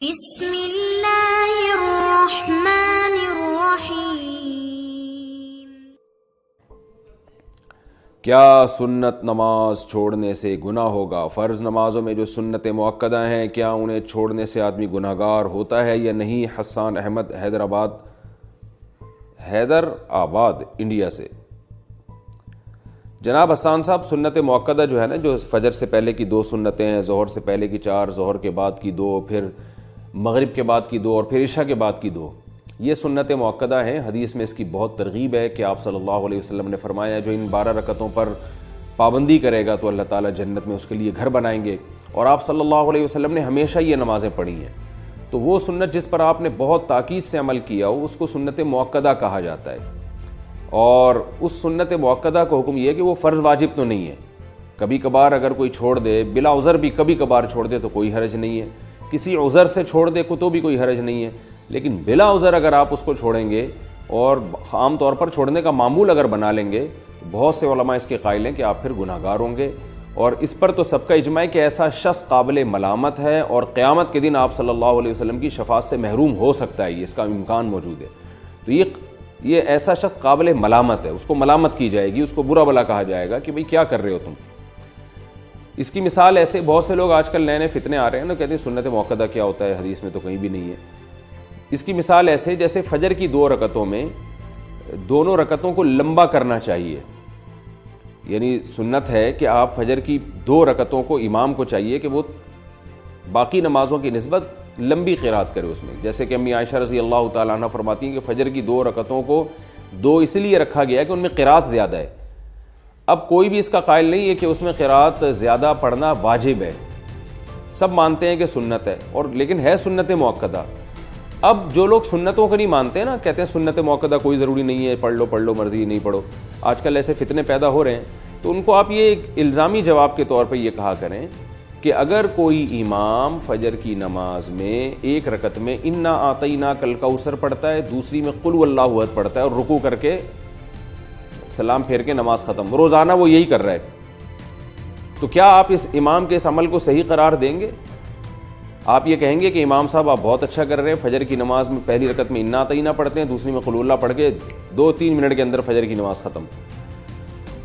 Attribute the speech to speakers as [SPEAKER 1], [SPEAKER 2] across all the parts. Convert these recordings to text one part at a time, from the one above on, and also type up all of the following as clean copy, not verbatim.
[SPEAKER 1] بسم اللہ الرحمن الرحیم۔
[SPEAKER 2] کیا سنت نماز چھوڑنے سے گناہ ہوگا؟ فرض نمازوں میں جو سنت مؤکدہ ہیں کیا انہیں چھوڑنے سے آدمی گناہ گار ہوتا ہے یا نہیں؟ حسان احمد حیدر آباد انڈیا سے۔ جناب حسان صاحب، سنت مؤکدہ جو ہے نا، جو فجر سے پہلے کی 2 سنتیں ہیں، ظہر سے پہلے کی 4، ظہر کے بعد کی 2، پھر مغرب کے بعد کی 2 اور پھر عشاء کے بعد کی 2، یہ سنت مؤکدہ ہیں۔ حدیث میں اس کی بہت ترغیب ہے کہ آپ صلی اللہ علیہ وسلم نے فرمایا جو ان 12 رکعتوں پر پابندی کرے گا تو اللہ تعالیٰ جنت میں اس کے لیے گھر بنائیں گے، اور آپ صلی اللہ علیہ وسلم نے ہمیشہ یہ نمازیں پڑھی ہیں۔ تو وہ سنت جس پر آپ نے بہت تاکید سے عمل کیا ہو اس کو سنت مؤکدہ کہا جاتا ہے، اور اس سنت مؤکدہ کا حکم یہ ہے کہ وہ فرض واجب تو نہیں ہے۔ کبھی کبھار اگر کوئی چھوڑ دے، بلا عذر بھی کبھی کبھار چھوڑ دے تو کوئی حرج نہیں ہے، کسی عذر سے چھوڑ دے تو بھی کوئی حرج نہیں ہے، لیکن بلا عذر اگر آپ اس کو چھوڑیں گے اور عام طور پر چھوڑنے کا معمول اگر بنا لیں گے تو بہت سے علماء اس کے قائل ہیں کہ آپ پھر گناہ گار ہوں گے، اور اس پر تو سب کا اجماع ہے کہ ایسا شخص قابل ملامت ہے اور قیامت کے دن آپ صلی اللہ علیہ وسلم کی شفاعت سے محروم ہو سکتا ہے، اس کا امکان موجود ہے۔ تو یہ ایسا شخص قابل ملامت ہے، اس کو ملامت کی جائے گی، اس کو برا بلا کہا جائے گا کہ بھئی کیا کر رہے ہو تم۔ اس کی مثال ایسے بہت سے لوگ آج کل نئے فتنے آ رہے ہیں نا، کہتے ہیں سنت مؤکدہ کیا ہوتا ہے، حدیث میں تو کہیں بھی نہیں ہے۔ اس کی مثال ایسے جیسے فجر کی 2 رکعتوں میں دونوں رکعتوں کو لمبا کرنا چاہیے، یعنی سنت ہے کہ آپ فجر کی 2 رکعتوں کو امام کو چاہیے کہ وہ باقی نمازوں کی نسبت لمبی قرات کرے اس میں، جیسے کہ امی عائشہ رضی اللہ تعالیٰ عنہ فرماتی ہیں کہ فجر کی 2 رکعتوں کو 2 اس لیے رکھا گیا ہے کہ ان میں قرات زیادہ ہے۔ اب کوئی بھی اس کا قائل نہیں ہے کہ اس میں قرات زیادہ پڑھنا واجب ہے، سب مانتے ہیں کہ سنت ہے، اور لیکن ہے سنت مؤکدہ۔ اب جو لوگ سنتوں کو نہیں مانتے نا، کہتے ہیں سنت مؤکدہ کوئی ضروری نہیں ہے، پڑھ لو مرضی نہیں پڑھو، آج کل ایسے فتنے پیدا ہو رہے ہیں، تو ان کو آپ یہ ایک الزامی جواب کے طور پہ یہ کہا کریں کہ اگر کوئی امام فجر کی نماز میں 1 رکعت میں انا اعطیناک الکوثر پڑھتا ہے، دوسری میں قل واللہ احد پڑھتا ہے اور رکوع کر کے سلام پھیر کے نماز ختم، روزانہ وہ یہی کر رہا ہے، تو کیا آپ اس امام کے اس عمل کو صحیح قرار دیں گے؟ آپ یہ کہیں گے کہ امام صاحب آپ بہت اچھا کر رہے ہیں، فجر کی نماز میں پہلی رکعت میں انا اعطیناک پڑھتے ہیں، دوسری میں قل اللہ پڑھ کے 2-3 منٹ کے اندر فجر کی نماز ختم،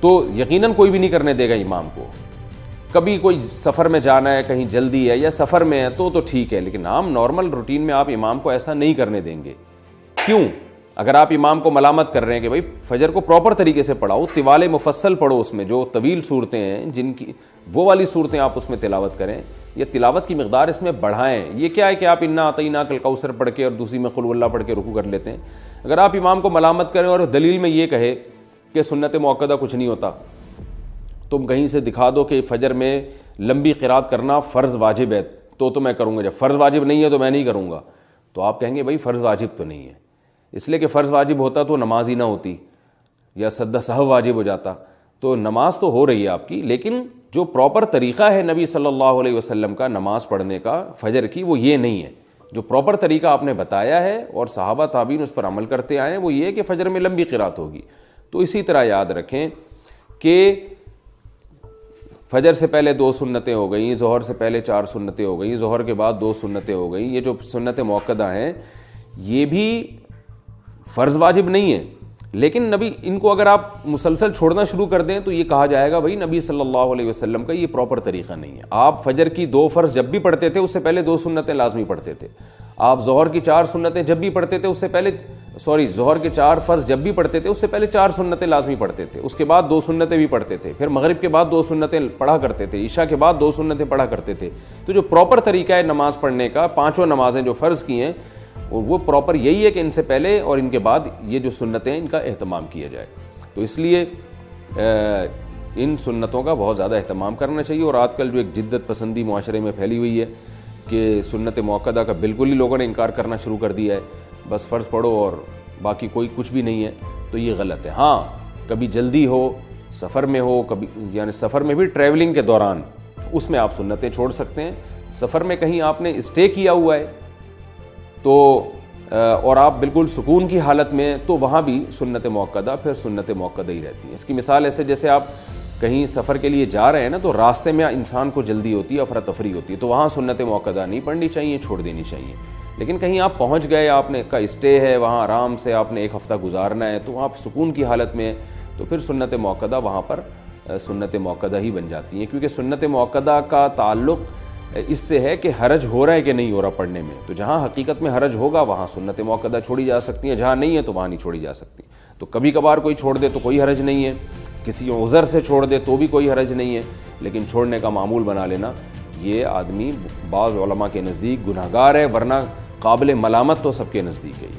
[SPEAKER 2] تو یقیناً کوئی بھی نہیں کرنے دے گا امام کو۔ کبھی کوئی سفر میں جانا ہے، کہیں جلدی ہے یا سفر میں ہے تو ٹھیک ہے، لیکن عام نارمل روٹین میں آپ امام کو ایسا نہیں کرنے دیں گے۔ کیوں؟ اگر آپ امام کو ملامت کر رہے ہیں کہ بھائی فجر کو پراپر طریقے سے پڑھاؤ، طوال مفصل پڑھو، اس میں جو طویل صورتیں ہیں جن کی وہ والی صورتیں آپ اس میں تلاوت کریں، یا تلاوت کی مقدار اس میں بڑھائیں۔ یہ کیا ہے کہ آپ انا اعطیناک الکوثر پڑھ کے اور دوسری میں قل اللہ پڑھ کے رکوع کر لیتے ہیں۔ اگر آپ امام کو ملامت کریں اور دلیل میں یہ کہے کہ سنت مؤکدہ کچھ نہیں ہوتا، تم کہیں سے دکھا دو کہ فجر میں لمبی قرات کرنا فرض واجب ہے تو میں کروں گا، جب فرض واجب نہیں ہے تو میں نہیں کروں گا، تو آپ کہیں گے بھائی فرض واجب تو نہیں ہے، اس لیے کہ فرض واجب ہوتا تو نماز ہی نہ ہوتی، یا سجدہ سہو واجب ہو جاتا، تو نماز تو ہو رہی ہے آپ کی، لیکن جو پراپر طریقہ ہے نبی صلی اللہ علیہ وسلم کا نماز پڑھنے کا فجر کی، وہ یہ نہیں ہے۔ جو پراپر طریقہ آپ نے بتایا ہے اور صحابہ تابعین اس پر عمل کرتے آئے ہیں، وہ یہ ہے کہ فجر میں لمبی قرات ہوگی۔ تو اسی طرح یاد رکھیں کہ فجر سے پہلے 2 سنتیں ہو گئیں، ظہر سے پہلے 4 سنتیں ہو گئیں، ظہر کے بعد 2 سنتیں ہو گئیں، یہ جو سنت مؤکدہ ہیں یہ بھی فرض واجب نہیں ہے، لیکن نبی ان کو اگر آپ مسلسل چھوڑنا شروع کر دیں تو یہ کہا جائے گا بھائی نبی صلی اللہ علیہ وسلم کا یہ پراپر طریقہ نہیں ہے۔ آپ فجر کی 2 فرض جب بھی پڑھتے تھے اس سے پہلے 2 سنتیں لازمی پڑھتے تھے، آپ ظہر کی 4 سنتیں جب بھی پڑھتے تھے اس سے پہلے ظہر کے 4 فرض جب بھی پڑھتے تھے اس سے پہلے 4 سنتیں لازمی پڑھتے تھے، اس کے بعد 2 سنتیں بھی پڑھتے تھے، پھر مغرب کے بعد 2 سنتیں پڑھا کرتے تھے، عشاء کے بعد 2 سنتیں پڑھا کرتے تھے۔ تو جو پراپر طریقہ ہے نماز پڑھنے کا، 5 نمازیں جو فرض کی ہیں وہ پراپر یہی ہے کہ ان سے پہلے اور ان کے بعد یہ جو سنتیں ہیں ان کا اہتمام کیا جائے۔ تو اس لیے ان سنتوں کا بہت زیادہ اہتمام کرنا چاہیے، اور آج کل جو ایک جدت پسندی معاشرے میں پھیلی ہوئی ہے کہ سنت مؤکدہ کا بالکل ہی لوگوں نے انکار کرنا شروع کر دیا ہے، بس فرض پڑھو اور باقی کوئی کچھ بھی نہیں ہے، تو یہ غلط ہے۔ ہاں کبھی جلدی ہو، سفر میں ہو، کبھی یعنی سفر میں بھی ٹریولنگ کے دوران اس میں آپ سنتیں چھوڑ سکتے ہیں۔ سفر میں کہیں آپ نے اسٹے کیا ہوا ہے تو اور آپ بالکل سکون کی حالت میں، تو وہاں بھی سنت موقدہ پھر سنت موقدہ ہی رہتی ہے۔ اس کی مثال ایسے جیسے آپ کہیں سفر کے لیے جا رہے ہیں نا، تو راستے میں انسان کو جلدی ہوتی ہے، افراتفری ہوتی ہے، تو وہاں سنت موقدہ نہیں پڑھنی چاہیے، چھوڑ دینی چاہیے۔ لیکن کہیں آپ پہنچ گئے، آپ نے کا اسٹے ہے وہاں، آرام سے آپ نے ایک ہفتہ گزارنا ہے، تو آپ سکون کی حالت میں، تو پھر سنت موقدہ وہاں پر سنت موقدہ ہی بن جاتی ہیں، کیونکہ سنت موقدہ کا تعلق اس سے ہے کہ حرج ہو رہا ہے کہ نہیں ہو رہا پڑھنے میں۔ تو جہاں حقیقت میں حرج ہوگا وہاں سنت موقدہ چھوڑی جا سکتی ہیں، جہاں نہیں ہے تو وہاں نہیں چھوڑی جا سکتی۔ تو کبھی کبھار کوئی چھوڑ دے تو کوئی حرج نہیں ہے، کسی عذر سے چھوڑ دے تو بھی کوئی حرج نہیں ہے، لیکن چھوڑنے کا معمول بنا لینا، یہ آدمی بعض علماء کے نزدیک گناہگار ہے، ورنہ قابل ملامت تو سب کے نزدیک ہے۔